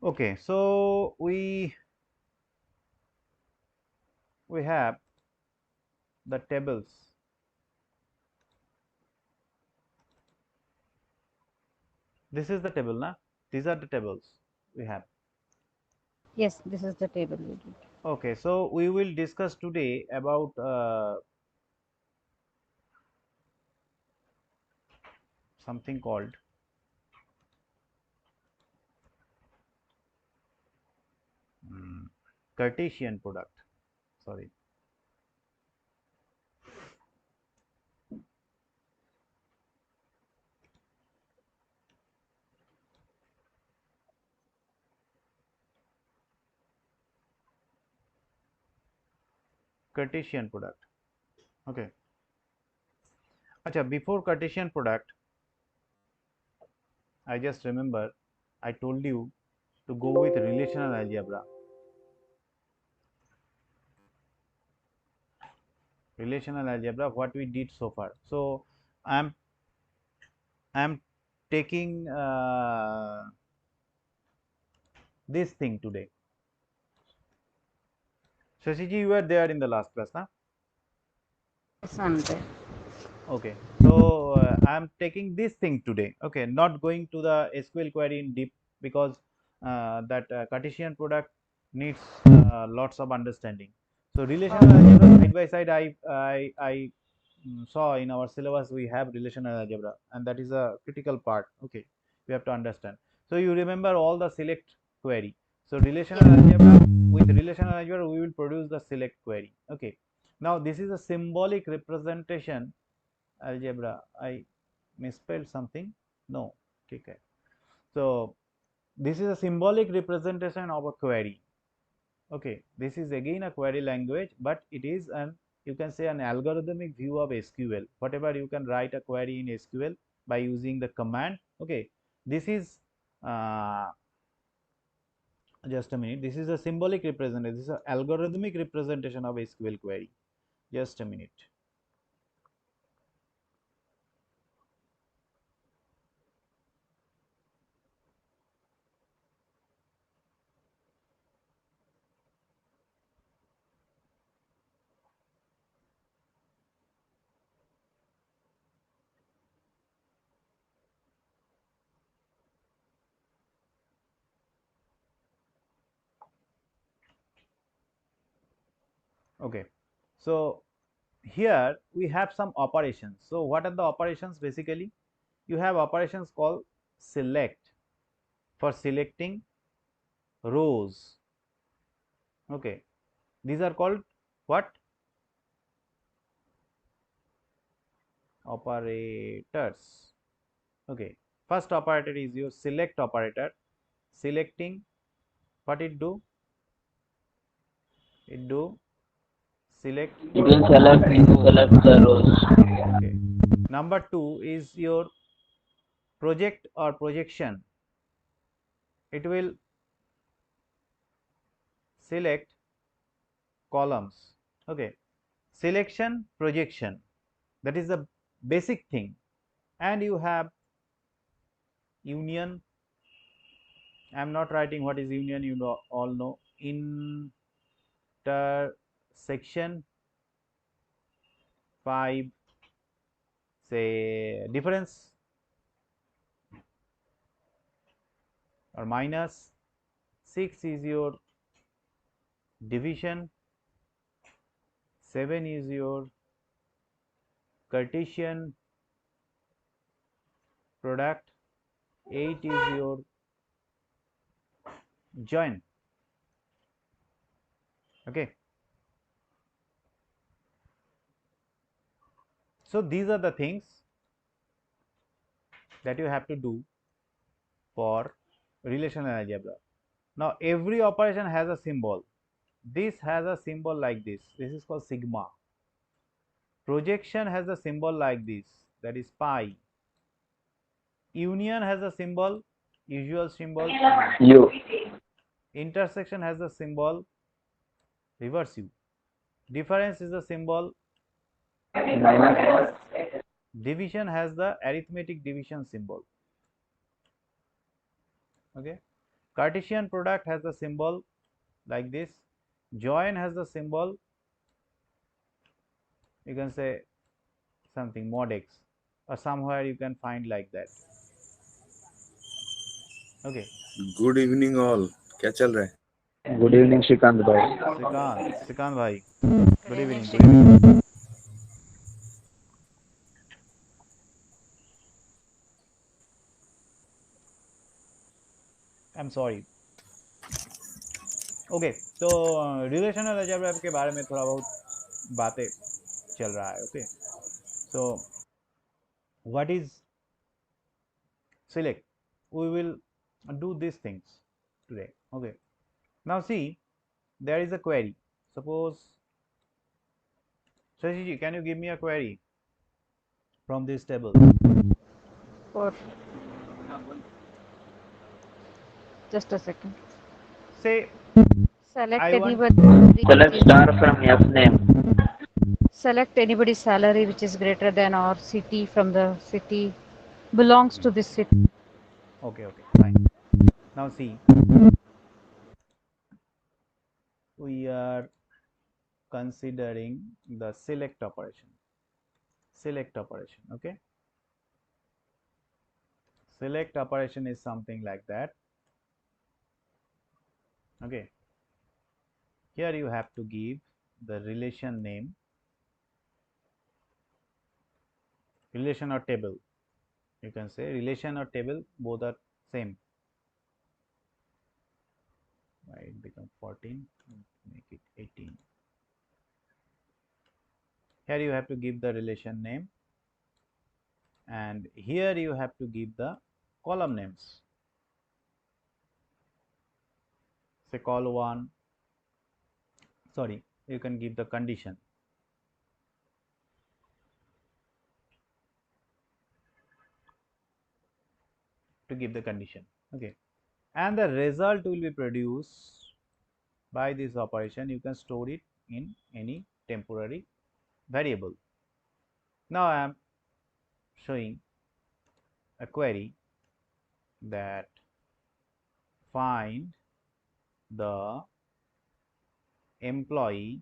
Okay, so we have the tables. This is the table, na? These are the tables we have. Yes, this is the table we did. Okay, so we will discuss today about something called Cartesian product. Sorry, Cartesian product. Okay. Acha, before Cartesian product, I just remember I told you to go with relational algebra. Relational algebra, what we did so far. So I'm taking this thing today. Shashiji, you were there in the last class, na? Yes, I'm there. Okay, so I am taking this thing today. Okay, not going to the SQL query in deep because that Cartesian product needs lots of understanding. So relational algebra side by side, I saw in our syllabus we have relational algebra, and that is a critical part. Okay, we have to understand. So you remember all the select query. So relational algebra, with relational algebra we will produce the select query. Okay, now this is a symbolic representation algebra. I misspelled something. No, okay. So this is a symbolic representation of a query. Okay, this is again a query language, but it is an, you can say, an algorithmic view of SQL. Whatever you can write a query in SQL by using the command. Okay, this is just a minute. This is a symbolic representation. This is an algorithmic representation of SQL query. Just a minute. Okay, so here we have some operations. So what are the operations? Basically you have operations called select for selecting rows. Okay, these are called what? Operators. Okay, first operator is your select operator. Selecting, what it do? It do select. It will select the rows. Okay, number two is your project or projection. It will select columns. Okay, selection, projection, that is the basic thing. And you have union. I am not writing what is union, you know, all know. Intersection, 5, say difference or minus. 6 is your division. 7 is your Cartesian product. 8 is your join. Okay, so these are the things that you have to do for relational algebra. Now every operation has a symbol. This has a symbol like this. This is called sigma. Projection has a symbol like this, that is pi. Union has a symbol, usual symbol U. You. Intersection has a symbol reverse U. Difference is the symbol minus. Division has the arithmetic division symbol. Okay. Cartesian product has the symbol like this. Join has the symbol, you can say something mod x, or somewhere you can find like that. Okay. Good evening all. क्या चल रहा है? Good evening, Shrikant bhai. Srikant bhai, good Good evening, evening, good evening. I'm sorry. Okay, तो relational algebra के बारे में थोड़ा बहुत बातें चल रहा है. Okay, so what is select? We will do these things today. Okay, now see, there is a query. Suppose, Shashiji, can you give me a query from this table? For just a second. Say Select I want anybody. Select star from F name. Select anybody's salary which is greater than our city from the city belongs to this city. okay, fine. Now see, we are considering the select operation. Okay, select operation is something like that. Okay, here you have to give the relation name, relation or table, you can say relation or table, both are same. Why it become 14, make it 18. Here you have to give the relation name, and here you have to give the column names. Say call 1, sorry, you can give the condition. To give the condition. Okay, and the result will be produced by this operation. You can store it in any temporary variable. Now I am showing a query that find the employee,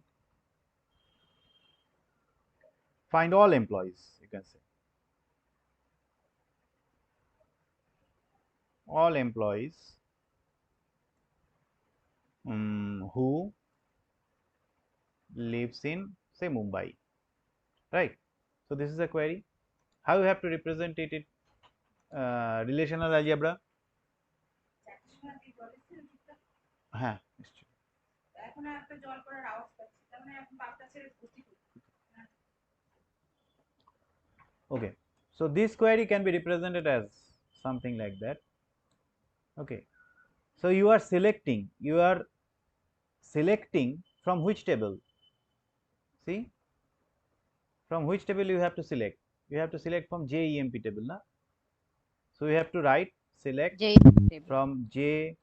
find all employees, you can say all employees who lives in, say, Mumbai, right? So this is a query. How you have to represent it in relational algebra? হ্যাঁ নিশ্চয়ই. Okay, so this query can be represented as something like that. Okay, so you are selecting from which table? See, from which table you have to select? You have to select from JEMP table, na? So you have to write select J from JEMP,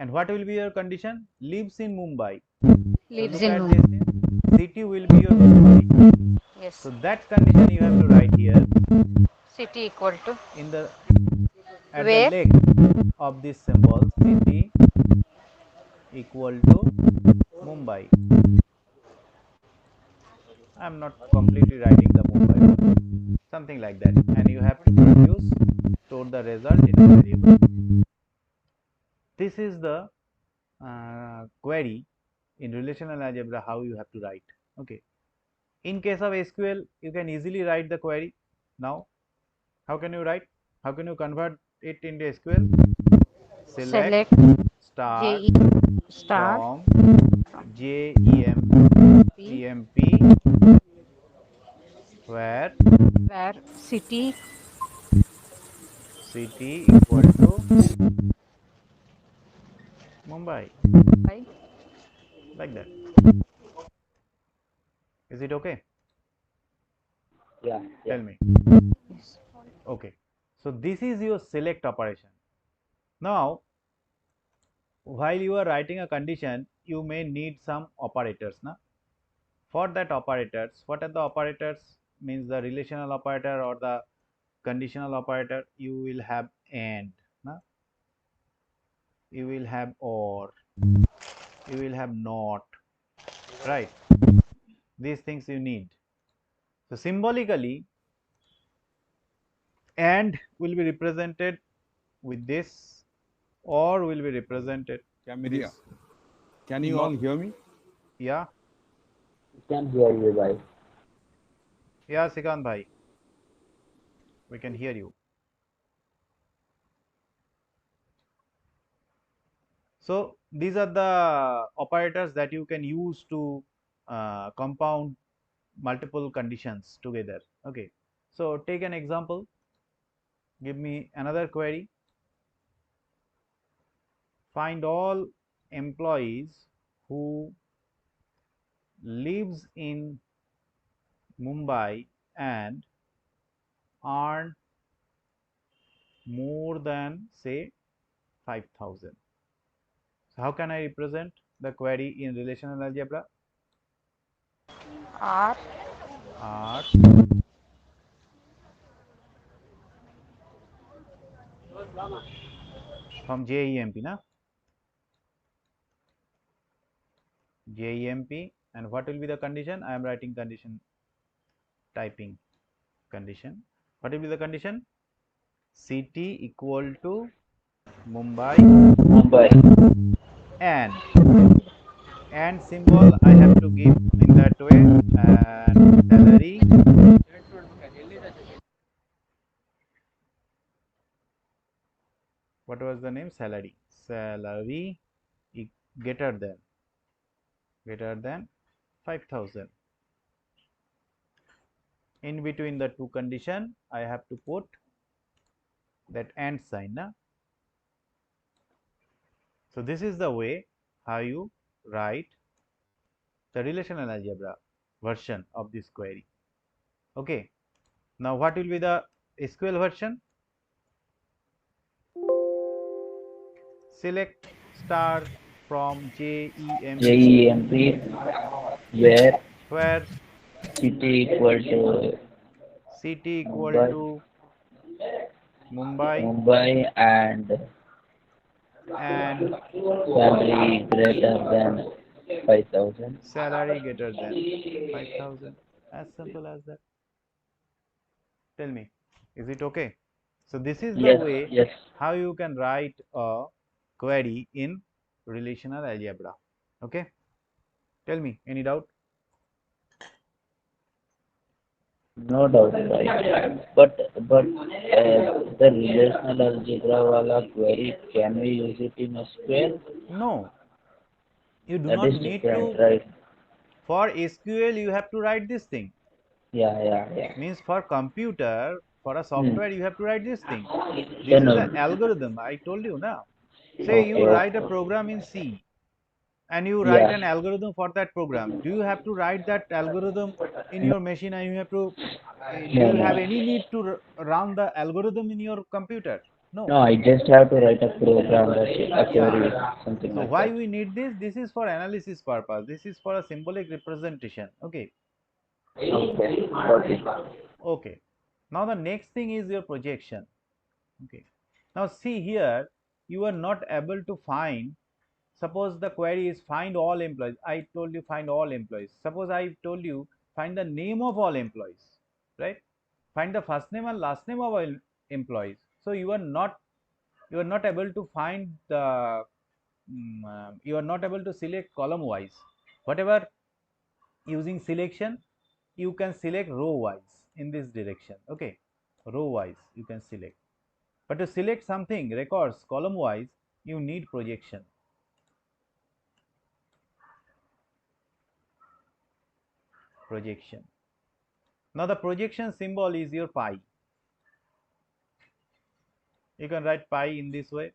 and what will be your condition? Lives in Mumbai. lives So in look at Mumbai. this, city will be your Mumbai. Yes. So that condition you have to write here City equal to in the at where? the leg of this symbol, city equal to Mumbai. I am not completely writing the Mumbai, something like that, and you have to produce, store the result in a variable. This is the query in relational algebra, how you have to write. Okay, in case of SQL you can easily write the query. Now how can you write, how can you convert it into SQL? Select Select star JE star from from JEMP where where city city equal to Mumbai, by like that. Is it okay? Yeah. Tell me. Okay, so this is your select operation. Now while you are writing a condition, you may need some operators, na? For that operators, what are the operators? Means the relational operator or the conditional operator, you will have and, na? You will have or, you will have not, right? These things you need. So symbolically, and will be represented with this, or will be represented with Cameria. this. Can you all hear me? Yeah, We can hear you, guys. yeah, Sikant bhai, we can hear you. So these are the operators that you can use to compound multiple conditions together. Okay, so take an example. Give me another query. Find all employees who lives in Mumbai and earn more than say 5,000. So how can I represent the query in relational algebra? R R from JEMP, na? JEMP, and what will be the condition? I am writing condition, typing condition. What will be the condition? City equal to Mumbai, Mumbai. and symbol I have to give in that way, and salary, what was the name? Salary greater than 5,000. In between the two condition I have to put that and sign, na? So this is the way how you write the relational algebra version of this query. Okay, now what will be the SQL version? Select star from JEMP, JEMP, where where city equal to city equal Mumbai, to Mumbai Mumbai, and salary greater than 5,000. salary greater than 5,000. As simple as that. Tell me, is it okay? So this is the Yes, way yes. how you can write a query in relational algebra. Okay, tell me, any doubt? No doubt, right? But the relational algebra wala query, can we use it in SQL? No, you do That not is need different, to. right? For SQL you have to write this thing. Yeah, yeah, yeah. Means for computer, for a Hmm. software, you have to write this thing. This Then is only. an algorithm, I told you now. Say you Okay, write a okay. program in C and you write Yeah. an algorithm for that program. Do you have to write that algorithm in your machine, and you have to do No, you have no. any need to run the algorithm in your computer? No. No, I just have to write a program, that's it, a Yeah. query, something So like why that. we need this? This is for analysis purpose. This is for a symbolic representation. Okay. Okay, got it. Okay. Now the next thing is your projection. Okay. Now see here, you are not able to find. Suppose the query is find all employees. I told you find all employees. Suppose I told you find the name of all employees, right? Find the first name and last name of all employees. So you are not able to find the you are not able to select column wise. Whatever using selection, you can select row wise in this direction. Okay, row wise you can select. But to select something records column wise, you need projection. Projection. Now the projection symbol is your pi. You can write pi in this way.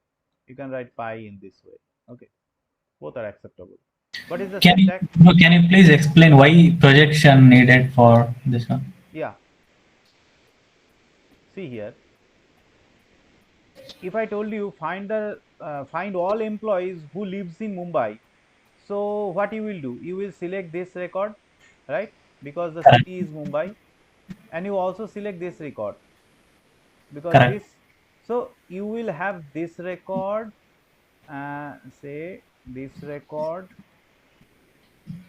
You can write pi in this way. Okay, both are acceptable. What is the Can you syntax? no, can you please explain why projection needed for this one? Yeah, see here. If I told you find all employees who lives in Mumbai, so what you will do? You will select this record, right? Because the Correct. city is Mumbai, and you also select this record. because Correct. this, so you will have this record, say this record,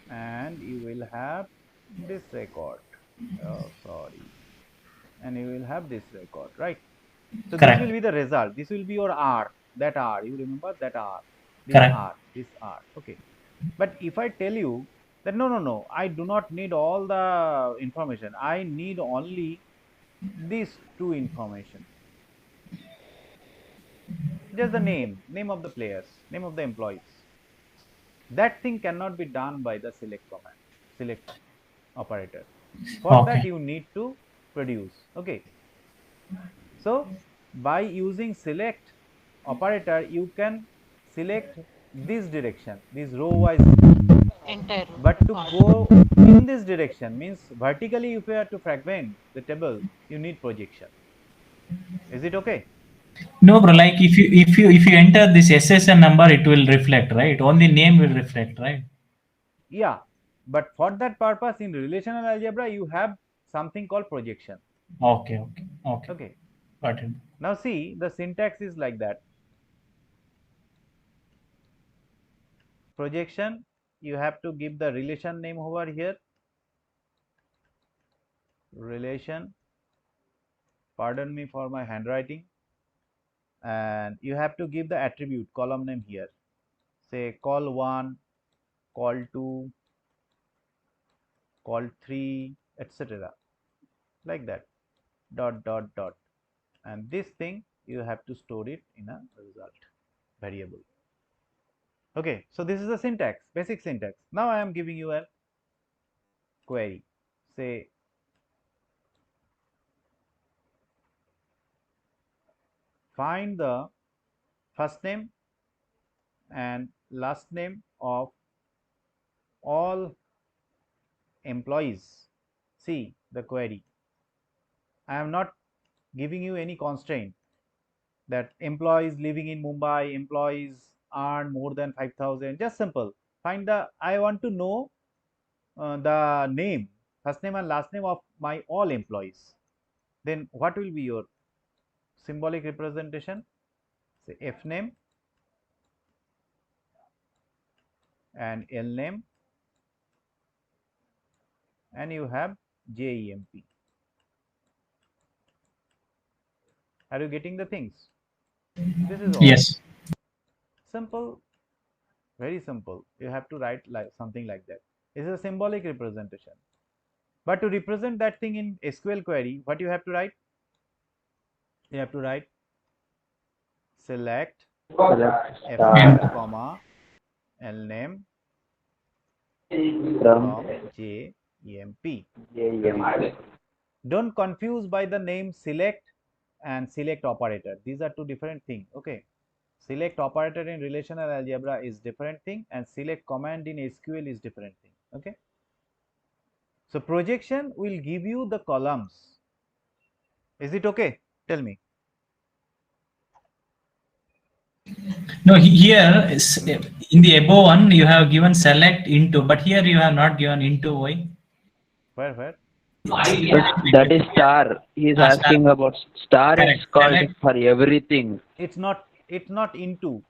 and you will have this record, oh sorry, and you will have this record, right? So this will Correct. be the result, this will be your R, that R, you remember that R, this Correct. R, this R, okay. But if I tell you that no, I do not need all the information, I need only these two information, just the name of the players, name of the employees, that thing cannot be done by the select command, select operator. For that Okay. you need to produce, okay. So by using select operator you can select this direction, this row wise, Entire but to go in this direction means vertically, if you have to fragment the table you need projection. Is it okay? No, bro. Like if you enter this SSN number, it will reflect, right? Only name will reflect, right? Yeah, but for that purpose in relational algebra you have something called projection, Okay. Okay. Okay. okay. Got it. Now see, the syntax is like that. Projection, you have to give the relation name over here, relation, pardon me for my handwriting, and you have to give the attribute column name here, say call 1, call 2, call 3, etc., like that, dot dot dot, and this thing you have to store it in a result variable. Okay, so this is the syntax, basic syntax. Now I am giving you a query, say find the first name and last name of all employees. See the query, I am not giving you any constraint that employees living in Mumbai, employees earn more than 5,000, just simple. Find the, I want to know the name, first name and last name of my all employees. Then what will be your symbolic representation? Say F name and L name, and you have JEMP. Are you getting the things? This is all Yes. simple, very simple. You have to write like something like that. This is a symbolic representation. But to represent that thing in SQL query, what you have to write? You have to write select Select F name, And star comma L name from from JEMP. JEM. Don't confuse by the name select and select operator. These are two different things. Okay. Select operator in relational algebra is different thing, and select command in SQL is different thing. Okay. So projection will give you the columns. Is it okay? Tell me. no, here is, Hmm. in the above one you have given select into, but here you have not given into. Why? Where? But that is star. He is Star. asking about star is Correct. called Select. for everything. It's not into.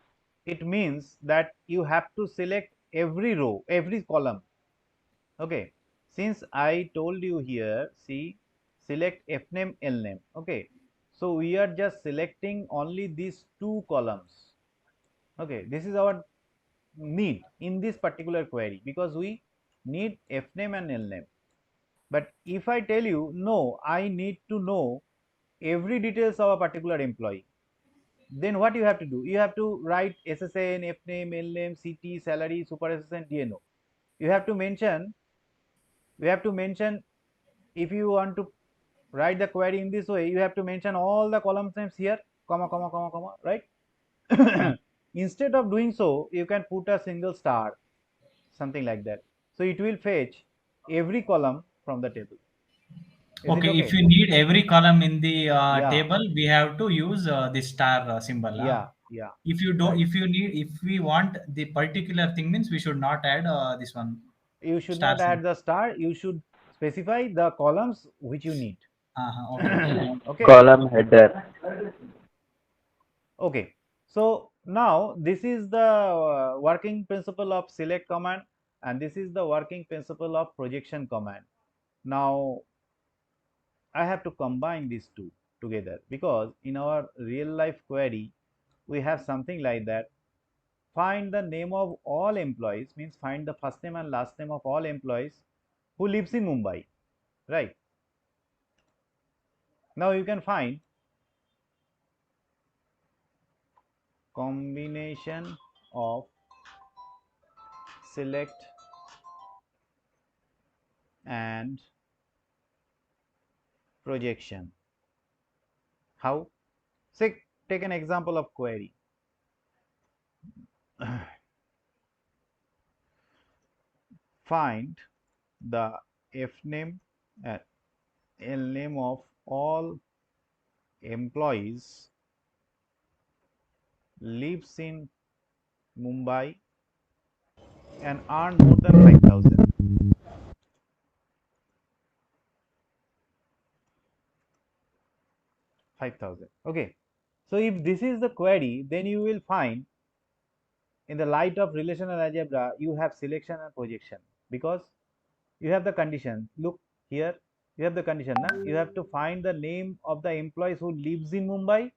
It means that you have to select every row, every column. Okay. Since I told you here, see, select F name, L name. Okay. So we are just selecting only these two columns. Okay. This is our need in this particular query because we need F name and L name. But if I tell you, no, I need to know every details of a particular employee, then what you have to do? You have to write SSN, F name, L name, CT, salary, super SSN, DNO. You have to mention, we have to mention, if you want to write the query in this way, you have to mention all the column names here, comma, right? Instead of doing so, you can put a single star, something like that. So it will fetch every column from the table. Is it Okay, if okay? you need every column in the Yeah, table, we have to use the star symbol. yeah, If you do, right. if we want the particular thing, means we should not add this one You should star not symbol. add the star, you should specify the columns which you need. Okay. Okay. Column header. Okay. So now this is the working principle of select command, and this is the working principle of projection command. Now I have to combine these two together, because in our real life query we have something like that: find the name of all employees, means find the first name and last name of all employees who lives in Mumbai, right? Now you can find combination of select and projection. How? Say, take an example of query. Find the F name and L name of all employees lives in Mumbai and earn more than 5,000. 5,000. Okay. So if this is the query, then you will find in the light of relational algebra, you have selection and projection, because you have the condition. Look here, you have the condition. You have to find the name of the employees who lives in Mumbai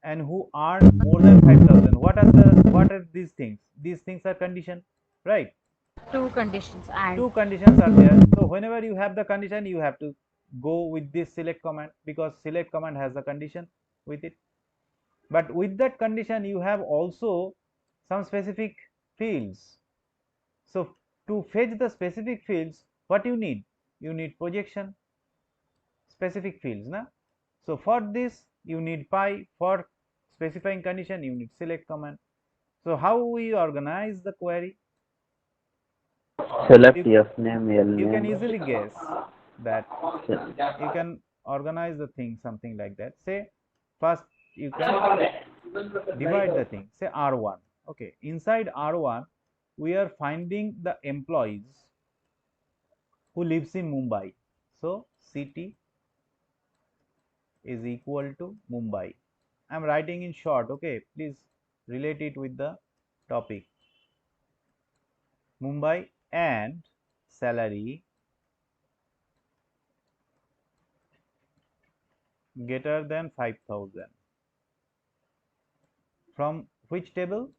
and who earn more than 5,000. What are these things? These things are condition, right? Two conditions and Two conditions are there. So whenever you have the condition, you have to go with this select command, because select command has the condition with it. But with that condition, you have also some specific fields. So to fetch the specific fields, what you need? You need projection specific fields, na? So for this you need pi, for specifying condition you need select command. So how we organize the query? Select You, F name, L you can name. easily guess that you can organize the thing something like that. Say first you can divide the thing, say R1. Okay, inside R1 we are finding the employees who lives in Mumbai. So city is equal to Mumbai. I am writing in short, okay, please relate it with the topic. Mumbai and salary greater than 5,000. From which table?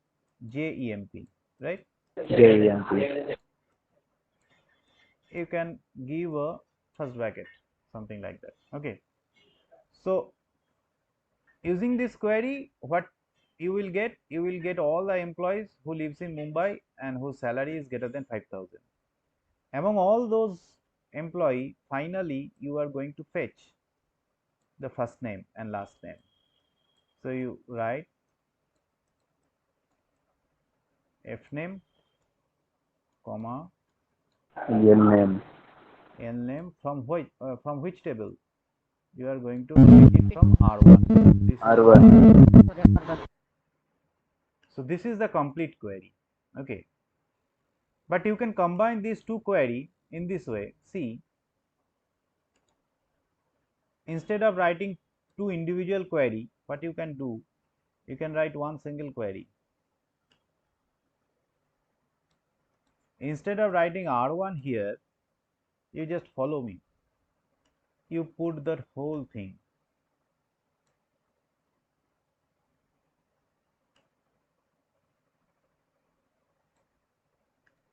JEMP, right? JEMP. You can give a first bracket, something like that. Okay. So using this query, what you will get? You will get all the employees who lives in Mumbai and whose salary is greater than 5,000. Among all those employee, finally you are going to fetch the first name and last name. So you write F name, comma, L name. L name, from which table? You are going to take it from R1. This is R1. so this is the complete query. Okay. But you can combine these two query in this way. See, instead of writing two individual query, what you can do, you can write one single query. Instead of writing R1 here, you just follow me. You put the whole thing.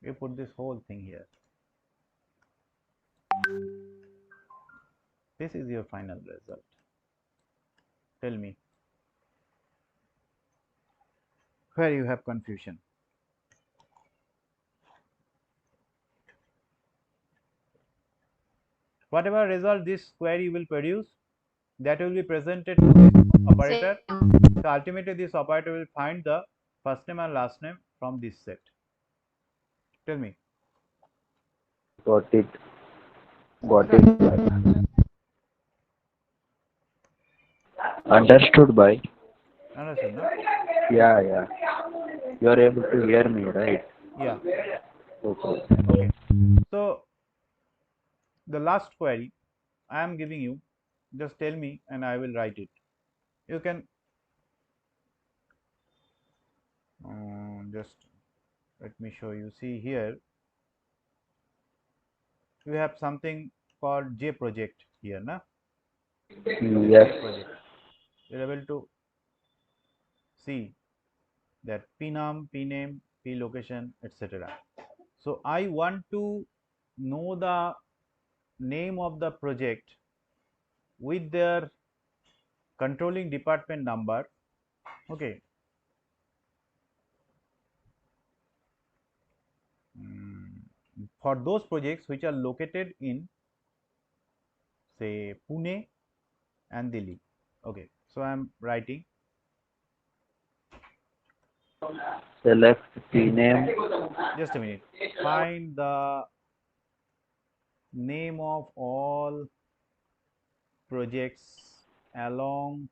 You put this whole thing here. This is your final result. Tell me where you have confusion. Whatever result this query will produce, that will be presented to this operator. So ultimately this operator will find the first name and last name from this set. Tell me. Got it. Got it. Understood by. Understood, no? Yeah, yeah. You are able to hear me, right? Yeah. Okay. Okay. So the last query I am giving you, just tell me and I will write it. You can just let me show you. See here, you have something called J project here, na? Yes. J project. You're able to see that pnum, pname, p location, etc. So I want to know the name of the project with their controlling department number. Okay. For those projects which are located in, say, Pune and Delhi. Okay. So I am writing. Select name. Just a minute. Find the name of all projects along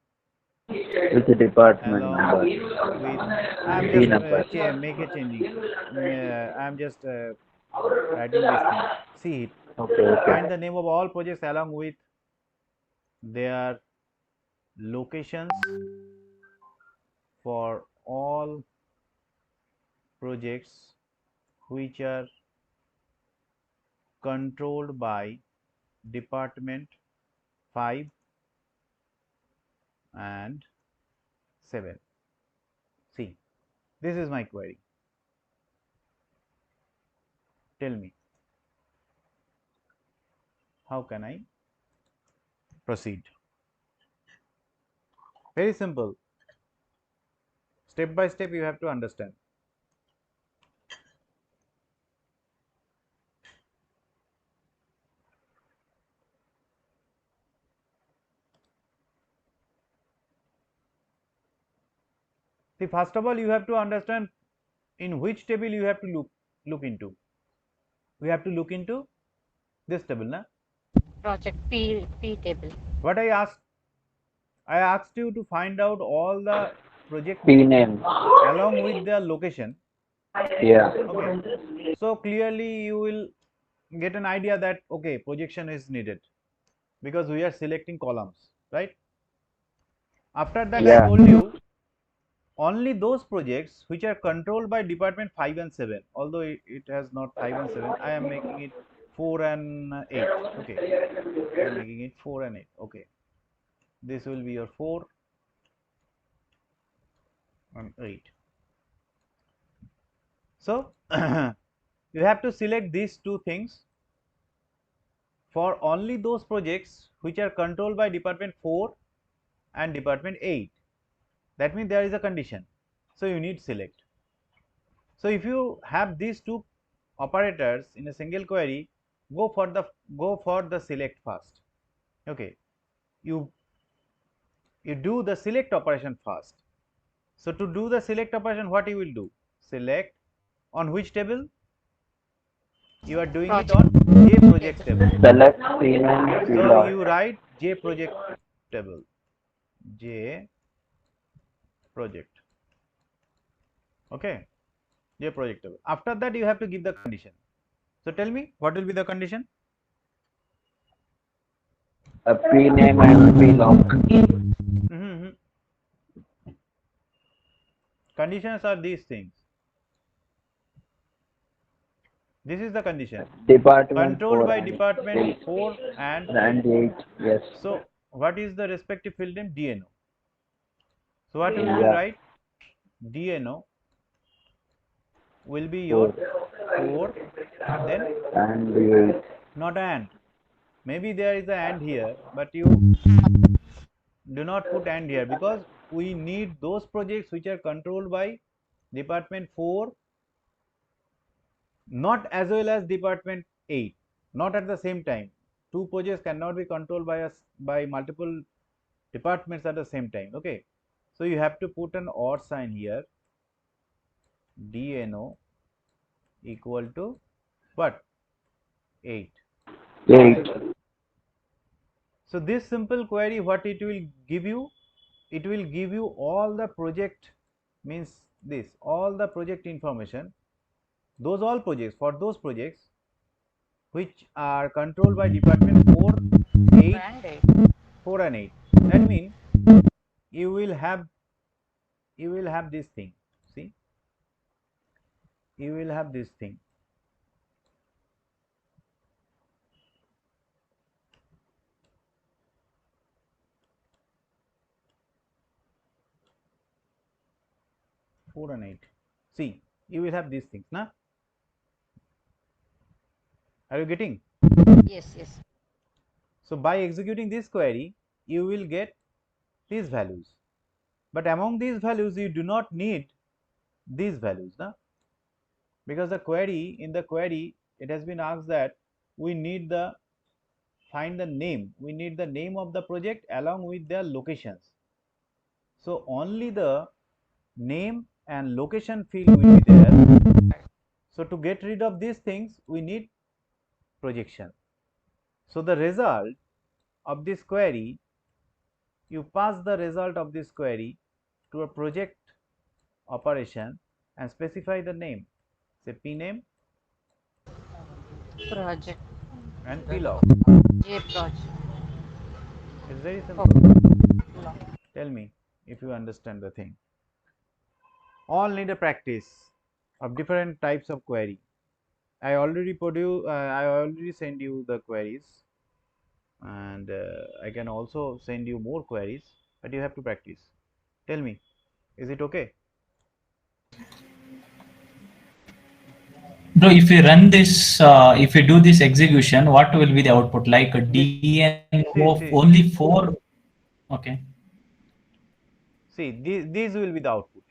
With the department number. with. I am P just number. make a changing. I am just writing this thing. See it. Okay. Find the name of all projects along with their locations for all projects which are controlled by department 5 and 7. See, this is my query. Tell me, how can I proceed? Very simple. Step by step you have to understand. See, first of all, you have to understand in which table you have to look into. We have to look into this table, na? Project P table. What I asked you to find out all the project P name name. along with their location. Yeah. Okay. So clearly you will get an idea that okay, projection is needed because we are selecting columns, right? After that, I Yeah. told you only those projects which are controlled by department 5 and 7, although it has not 5 and 7, I am making it 4 and 8. Okay, I am making it 4 and 8. Okay, this will be your 4 and 8. So you have to select these two things for only those projects which are controlled by department 4 and department 8. That means there is a condition, so you need select. So if you have these two operators in a single query, go for the select first. Okay, you do the select operation first. So to do the select operation, what you will do? Select on which table? You are doing it on J project table. Select P name. P So lot. you write J project table. J project. Okay, J project table. After that, you have to give the condition. So tell me, what will be the condition? A P name and P lot. Conditions are these things. This is the condition. Department Controlled 4 by and department 8. 4 and 8. And 8. Yes. So what is the respective field name? DNO. So what we will Yeah. write? DNO will be your 4, then And 8. not and. Maybe there is a and here, but you do not put and here because we need those projects which are controlled by department 4, not as well as department 8, not at the same time. Two projects cannot be controlled by us by multiple departments at the same time. Okay, so you have to put an or sign here. DNO equal to what? 8. 8. So this simple query, what it will give you? It will give you all the project, means this, all the project information, those all projects, for those projects which are controlled by department 4, 8 And 8. 4 and 8. That means you will have this thing. See, you will have this thing. Four and 8. See, you will have these things, na? Are you getting? Yes, yes. So by executing this query, you will get these values. But among these values, you do not need these values, na? Because the query, in the query, it has been asked that we need the find the name. We need the name of the project along with their locations. So only the name and location field will be there. So to get rid of these things, we need projection. So the result of this query, you pass the result of this query to a project operation and specify the name. Say pname Project. and plog. J project. It's very Oh, simple. no. Tell me if you understand the thing. All need a practice of different types of query. I already send you the queries, and I can also send you more queries, but you have to practice. Tell me, is it okay? Bro, if you run this, if you do this execution, what will be the output? Like a This DNO see only 4? Okay. these will be the output.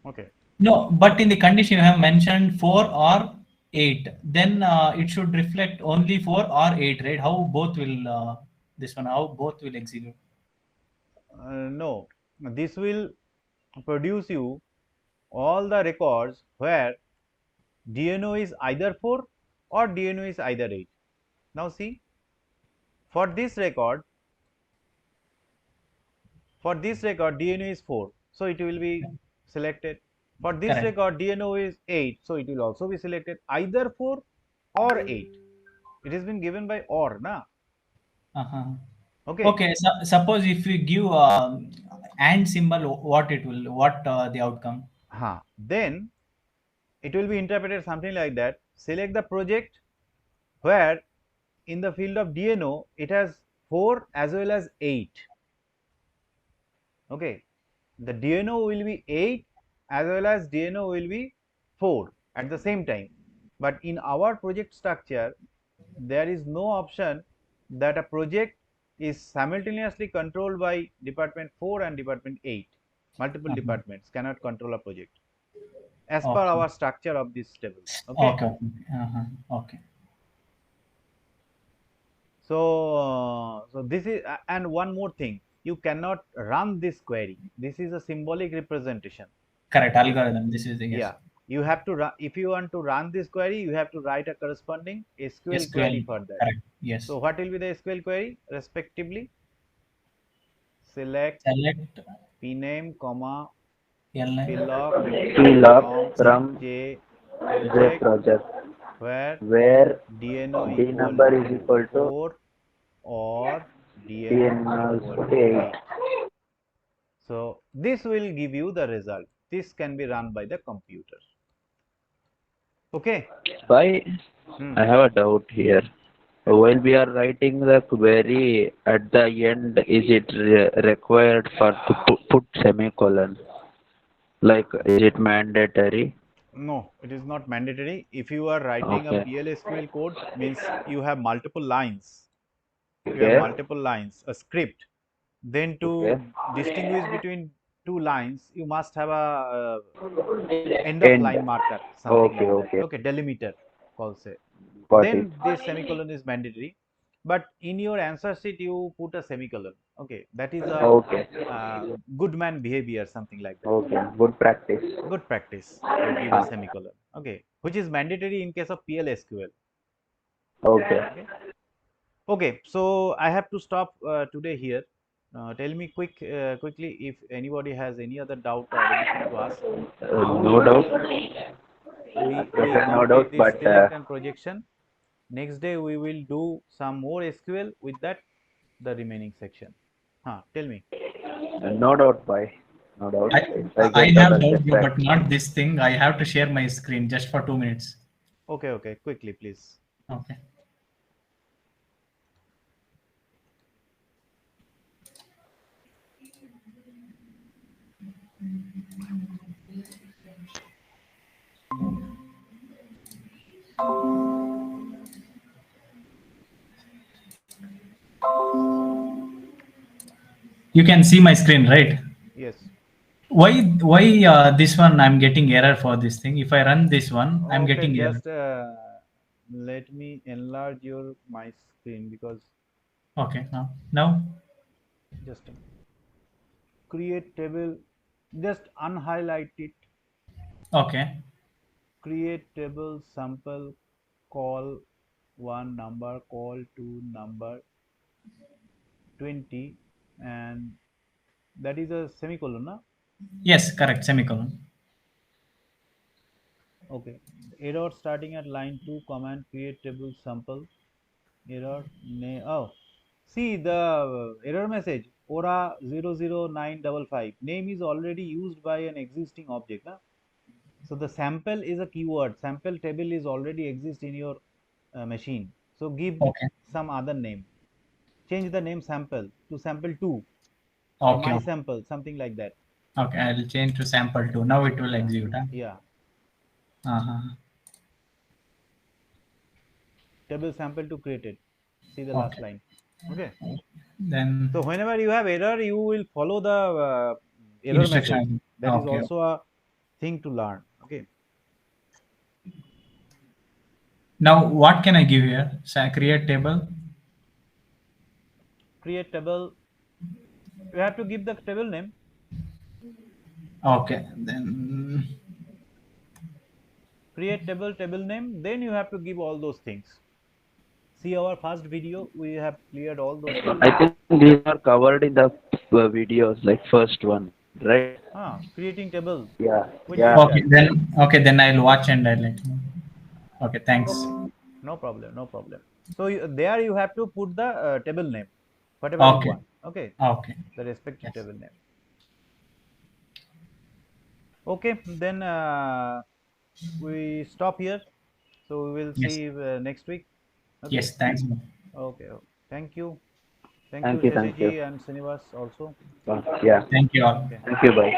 Okay. No, but in the condition you have mentioned 4 or 8, then it should reflect only 4 or 8, right? How both will, how both will execute? No, this will produce you all the records where DNO is either 4 or DNO is either 8. Now see, for this record, DNO is 4, so it will be selected. For this Correct. record DNO is 8, so it will also be selected, either 4 or 8. It has been given by or, na? Uh-huh. Okay. Okay, so suppose if we give and symbol, what it will, what the outcome? Then it will be interpreted something like that. Select the project where in the field of DNO it has 4 as well as 8. Okay, the DNO will be 8 as well as DNO will be 4 at the same time. But in our project structure, there is no option that a project is simultaneously controlled by department 4 and department 8. Multiple Uh-huh. departments cannot control a project as per Okay. our structure of this table. Okay. Okay. Uh-huh. Okay. So this is and one more thing, you cannot run this query. This is a symbolic representation. Correct. If Algorithm. This is the yes. yeah, you have to run, if you want to run this query, you have to write a corresponding SQL query SQL. for that. Correct. Yes. So what will be the SQL query respectively? Select Select pname, comma, LN. Plog from from J J project project where where DNO D equal number is to equal to 4 or DNO DN equal is to 8. 8. So this will give you the result. This can be run by the computer. Okay. Why? Hmm. I have a doubt here. While we are writing the query at the end, is it required for to put semicolon? Like, is it mandatory? No, it is not mandatory. If you are writing a Okay. PL/SQL code, means you have multiple lines. You have Okay. multiple lines, a script. Then Okay. to distinguish between two lines, you must have a end of End. line marker, something Okay. like that. Okay. Okay, delimiter, call say. Got it. Then this semicolon is mandatory. But in your answer sheet, you put a semicolon. Okay, that is a Okay. good man behavior, something like that. Okay. Good practice. Good practice to give a Ah. semicolon. Okay, which is mandatory in case of PL/SQL. Okay. Okay. Okay, so I have to stop today here. Tell me quickly if anybody has any other doubt or anything to ask. Now No doubt. we No complete doubt. this But select and projection. Next day we will do some more SQL with that. the remaining section. Tell me. No doubt, bye. No doubt. I, I I get that. have I'll doubt, get bro, back. but not this thing. I have to share my screen just for 2 minutes. Okay, quickly, please. Okay. You can see my screen, right? Yes. Why this one I'm getting error for this thing? If I run this one, I'm Okay, getting error. just let me enlarge your my screen because Okay, now, just a minute. Create table, just unhighlight it. okay, Create table sample, call one number, call two number 20, and that is a semicolon, na? yes, correct, semicolon. Okay. Error starting at line 2, command create table sample, error name. Oh, see the error message ora 00955 name is already used by an existing object, na? So the sample is a keyword. Sample table is already exist in your machine. So give Okay, some other name. Change the name sample to sample 2 or okay, my okay. sample, something like that. Okay, I'll change to sample 2. Now it will Yeah, execute. Huh? yeah. Uh-huh. Table sample to created. See the last Okay. line. Okay. Then So whenever you have error, you will follow the error message. instruction. That is Okay. also a thing to learn. Okay. Now what can I give here? Create table. Create table. You have to give the table name. Okay. Then Create table, table name. Then you have to give all those things. See our first video. We have cleared all those things. I think these are covered in the videos, like first one, right? Creating table. Yeah. Which Yeah. okay. chapter? Then I'll watch and I'll let you know. Okay. Thanks. Okay. No problem. No problem. So there you have to put the table name, whatever you Okay. want. Okay. Okay. The respective Yes. table name. Okay. Then we stop here. So we will Yes. see next week. Okay. Yes. Thanks. Okay. Thank you. Thank you, Thank you. Thank you. Shashiji and Srinivas also. Yeah. Thank you all. Okay. Thank you. Bye.